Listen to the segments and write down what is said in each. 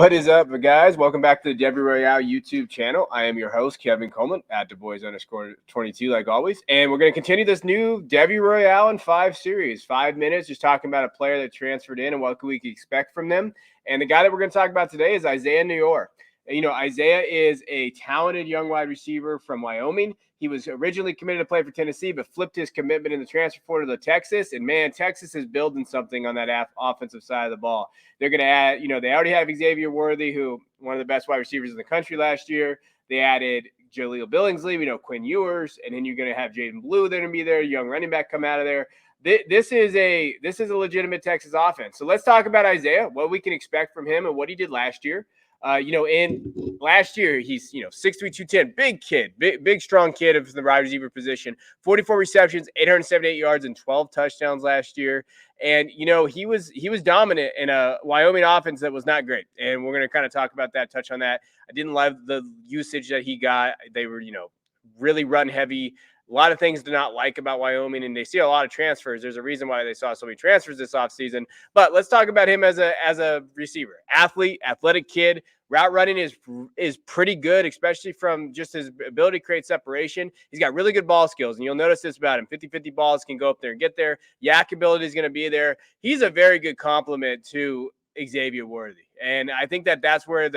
What is up, guys? Welcome back to the Devy Royale YouTube channel. I am your host, Kevin Coleman, at DuBois_22, like always. And we're going to continue this new Devy Royale in 5 series. 5 minutes, just talking about a player that transferred in and what we can expect from them. And the guy that we're going to talk about today is Isaiah Neyor. You know, Isaiah is a talented young wide receiver from Wyoming. He was originally committed to play for Tennessee, but flipped his commitment in the transfer portal to Texas. And, man, Texas is building something on that offensive side of the ball. They're going to add, they already have Xavier Worthy, who one of the best wide receivers in the country last year. They added Jaleel Billingsley, Quinn Ewers, and then you're going to have Jaden Blue. They're going to be there. Young running back come out of there. This is a legitimate Texas offense. So let's talk about Isaiah, what we can expect from him and what he did last year. In last year, he's, 6'3", 210, big kid, big, strong kid of the wide receiver position, 44 receptions, 878 yards, and 12 touchdowns last year. And, he was dominant in a Wyoming offense that was not great. And we're going to kind of talk about that, touch on that. I didn't love the usage that he got. They were, really run heavy. A lot of things to not like about Wyoming, and they see a lot of transfers. There's a reason why they saw so many transfers this offseason. But let's talk about him as a receiver. Athlete, athletic kid. Route running is pretty good, especially from just his ability to create separation. He's got really good ball skills, and you'll notice this about him. 50-50 balls, can go up there and get there. Yak ability is going to be there. He's a very good complement to Xavier Worthy. And I think that's where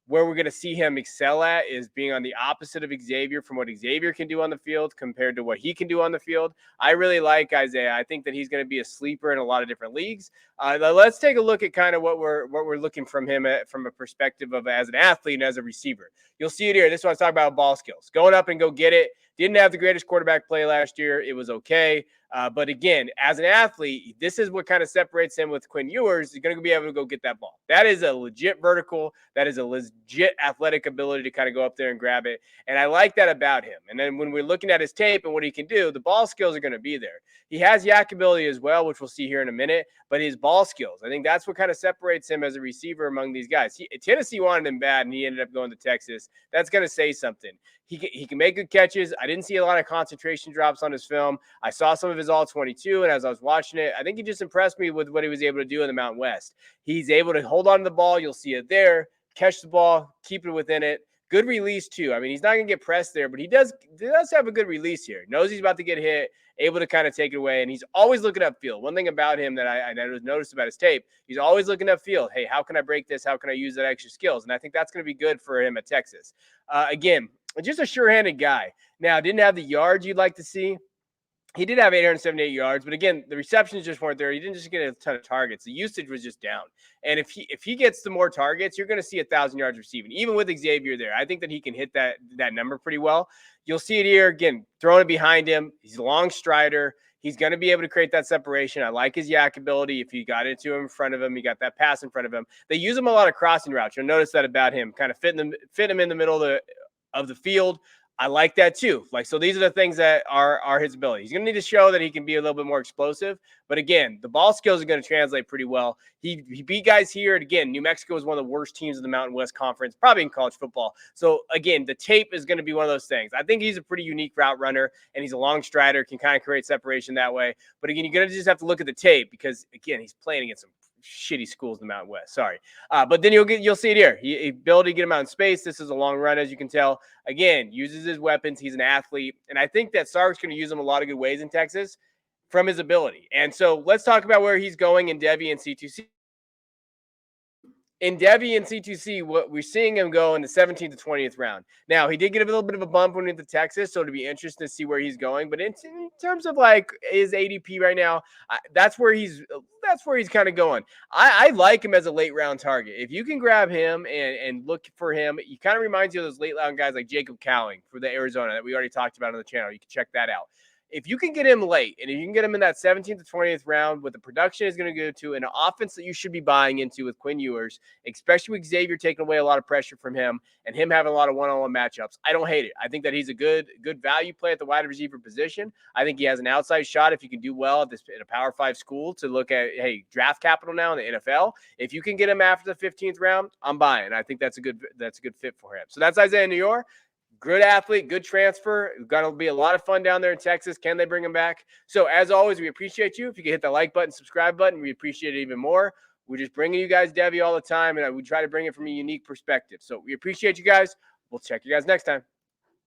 where we're going to see him excel at is being on the opposite of Xavier from what Xavier can do on the field compared to what he can do on the field. I really like Isaiah. I think that he's going to be a sleeper in a lot of different leagues. Let's take a look at kind of what we're looking from him from a perspective of as an athlete and as a receiver. You'll see it here. This is what I was talking about, ball skills. Going up and go get it. Didn't have the greatest quarterback play last year. It was okay. But again, as an athlete, this is what kind of separates him with Quinn Ewers. He's going to be able to go get that ball. That is a legit vertical. That is a legit athletic ability to kind of go up there and grab it. And I like that about him. And then when we're looking at his tape and what he can do, the ball skills are going to be there. He has yak ability as well, which we'll see here in a minute. But his ball skills, I think that's what kind of separates him as a receiver among these guys. Tennessee wanted him bad, and he ended up going to Texas. That's going to say something. He can make good catches. I didn't see a lot of concentration drops on his film. I saw some of his all-22, and as I was watching it, I think he just impressed me with what he was able to do in the Mountain West. He's able to hold on to the ball. You'll see it there. Catch the ball, keep it within it. Good release, too. I mean, he's not going to get pressed there, but he does have a good release here. Knows he's about to get hit, able to kind of take it away, and he's always looking upfield. One thing about him that I noticed about his tape, he's always looking upfield. Hey, how can I break this? How can I use that extra skills? And I think that's going to be good for him at Texas. Again, just a sure-handed guy. Now, didn't have the yards you'd like to see. He did have 878 yards, but again, the receptions just weren't there. He didn't just get a ton of targets. The usage was just down. And if he gets the more targets, you're going to see 1,000 yards receiving, even with Xavier there. I think that he can hit that number pretty well. You'll see it here again, throwing it behind him. He's a long strider. He's going to be able to create that separation. I like his yak ability. If you got it to him in front of him, you got that pass in front of him. They use him a lot of crossing routes. You'll notice that about him, kind of fit him in the middle of the field. I like that too. So these are the things that are his ability. He's going to need to show that he can be a little bit more explosive. But again, the ball skills are going to translate pretty well. He beat guys here. And again, New Mexico is one of the worst teams in the Mountain West Conference, probably in college football. So again, the tape is going to be one of those things. I think he's a pretty unique route runner, and he's a long strider, can kind of create separation that way. But again, you're going to just have to look at the tape because, again, he's playing against some shitty schools in the Mountain West. Sorry. But then you'll see it here. He ability to get him out in space. This is a long run, as you can tell. Again, uses his weapons. He's an athlete. And I think that Sark's going to use him a lot of good ways in Texas from his ability. And so let's talk about where he's going in Devy and C2C. In Devy and C2C, what we're seeing him go in the 17th to 20th round. Now, he did get a little bit of a bump when he went to Texas, so it'll be interesting to see where he's going. But in terms of his ADP right now, that's where he's kind of going. I like him as a late round target. If you can grab him and look for him, he kind of reminds you of those late round guys like Jacob Cowing for the Arizona that we already talked about on the channel. You can check that out. If you can get him late, and if you can get him in that 17th to 20th round, what the production is going to go to, an offense that you should be buying into with Quinn Ewers, especially with Xavier taking away a lot of pressure from him and him having a lot of one-on-one matchups, I don't hate it. I think that he's a good value play at the wide receiver position. I think he has an outside shot if you can do well at a Power 5 school to look at, hey, draft capital now in the NFL. If you can get him after the 15th round, I'm buying. I think that's a good fit for him. So that's Isaiah Neyor. Good athlete, good transfer. Going to be a lot of fun down there in Texas. Can they bring him back? So, as always, we appreciate you. If you can hit the like button, subscribe button, we appreciate it even more. We're just bringing you guys Devy all the time, and we try to bring it from a unique perspective. So we appreciate you guys. We'll check you guys next time.